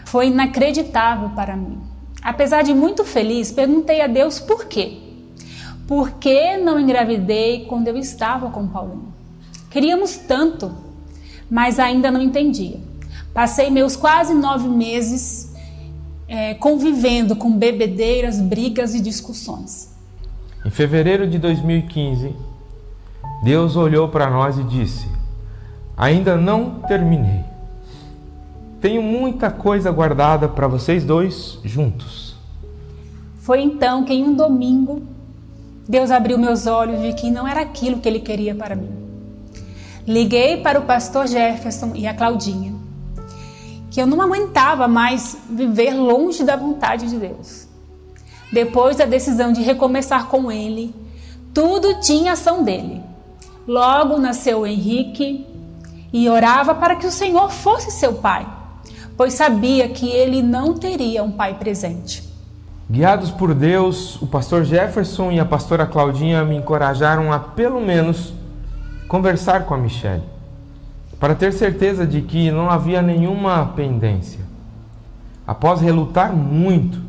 Foi inacreditável para mim. Apesar de muito feliz, perguntei a Deus por quê. Por que não engravidei quando eu estava com o Paulinho? Queríamos tanto, mas ainda não entendia. Passei meus quase 9 meses convivendo com bebedeiras, brigas e discussões. Em fevereiro de 2015, Deus olhou para nós e disse: ainda não terminei. Tenho muita coisa guardada para vocês dois juntos. Foi então que em um domingo, Deus abriu meus olhos de que não era aquilo que Ele queria para mim. Liguei para o pastor Jefferson e a Claudinha, que eu não aguentava mais viver longe da vontade de Deus. Depois da decisão de recomeçar com Ele, tudo tinha ação dele. Logo nasceu o Henrique e orava para que o Senhor fosse seu pai, pois sabia que ele não teria um pai presente. Guiados por Deus, o pastor Jefferson e a pastora Claudinha me encorajaram a, pelo menos, conversar com a Michelle, para ter certeza de que não havia nenhuma pendência. Após relutar muito,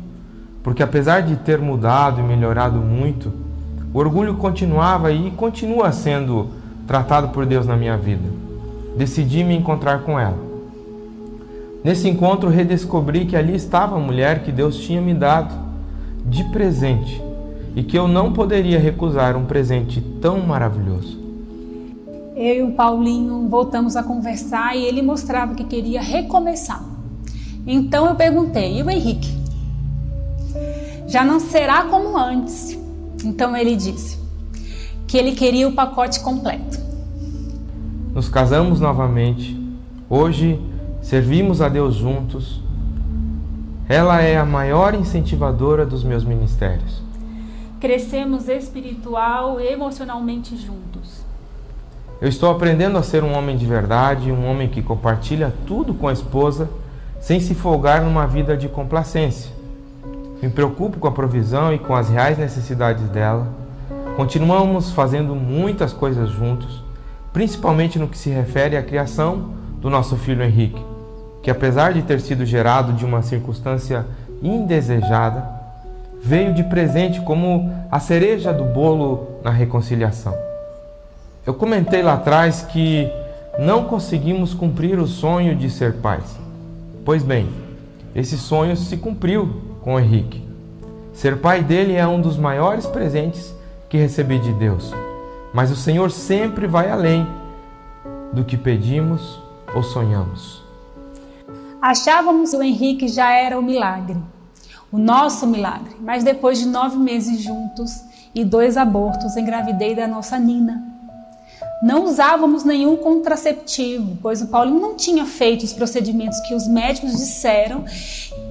porque apesar de ter mudado e melhorado muito, o orgulho continuava e continua sendo tratado por Deus na minha vida. Decidi me encontrar com ela. Nesse encontro, redescobri que ali estava a mulher que Deus tinha me dado de presente e que eu não poderia recusar um presente tão maravilhoso. Eu e o Paulinho voltamos a conversar e ele mostrava que queria recomeçar. Então eu perguntei: e o Henrique? Já não será como antes. Então ele disse que ele queria o pacote completo. Nos casamos novamente. Hoje servimos a Deus juntos. Ela é a maior incentivadora dos meus ministérios. Crescemos espiritual e emocionalmente juntos. Eu estou aprendendo a ser um homem de verdade, um homem que compartilha tudo com a esposa, sem se folgar numa vida de complacência. Me preocupo com a provisão e com as reais necessidades dela. Continuamos fazendo muitas coisas juntos, principalmente no que se refere à criação do nosso filho Henrique, que apesar de ter sido gerado de uma circunstância indesejada, veio de presente como a cereja do bolo na reconciliação. Eu comentei lá atrás que não conseguimos cumprir o sonho de ser pais. Pois bem, esse sonho se cumpriu com o Henrique. Ser pai dele é um dos maiores presentes que recebi de Deus. Mas o Senhor sempre vai além do que pedimos ou sonhamos. Achávamos que o Henrique já era o milagre, o nosso milagre. Mas depois de 9 meses juntos e 2 abortos, engravidei da nossa Nina. Não usávamos nenhum contraceptivo, pois o Paulinho não tinha feito os procedimentos que os médicos disseram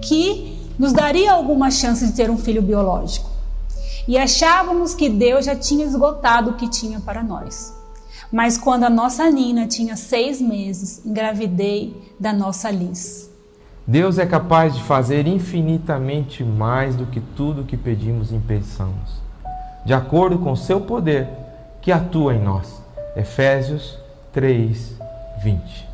que nos daria alguma chance de ter um filho biológico. E achávamos que Deus já tinha esgotado o que tinha para nós. Mas quando a nossa Nina tinha 6 meses, engravidei da nossa Liz. Deus é capaz de fazer infinitamente mais do que tudo que pedimos e pensamos, de acordo com o seu poder que atua em nós. Efésios 3:20.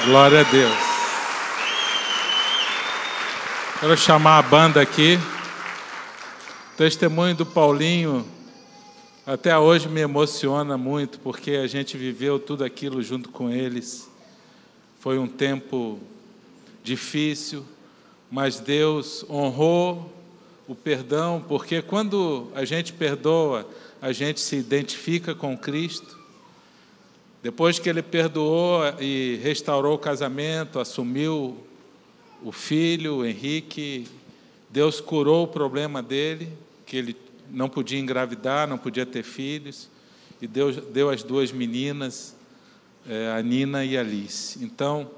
Glória a Deus. Quero chamar a banda aqui. O testemunho do Paulinho até hoje me emociona muito, porque a gente viveu tudo aquilo junto com eles. Foi um tempo difícil, mas Deus honrou o perdão, porque quando a gente perdoa, a gente se identifica com Cristo. Depois que ele perdoou e restaurou o casamento, assumiu o filho, o Henrique, Deus curou o problema dele, que ele não podia engravidar, não podia ter filhos, e Deus deu as 2 meninas, a Nina e a Liz. Então,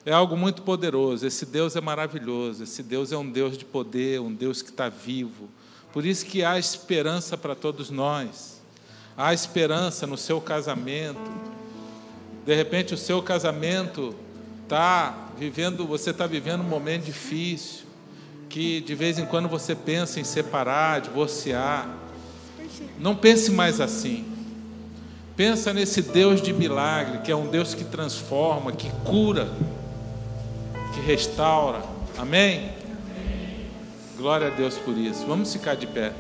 é algo muito poderoso. Esse Deus é maravilhoso, esse Deus é um Deus de poder, um Deus que está vivo. Por isso que há esperança para todos nós. Há esperança no seu casamento. De repente o seu casamento você está vivendo um momento difícil, que de vez em quando você pensa em separar, divorciar. Não pense mais assim. Pensa nesse Deus de milagre, que é um Deus que transforma, que cura, que restaura. Amém? Glória a Deus por isso. Vamos ficar de pé.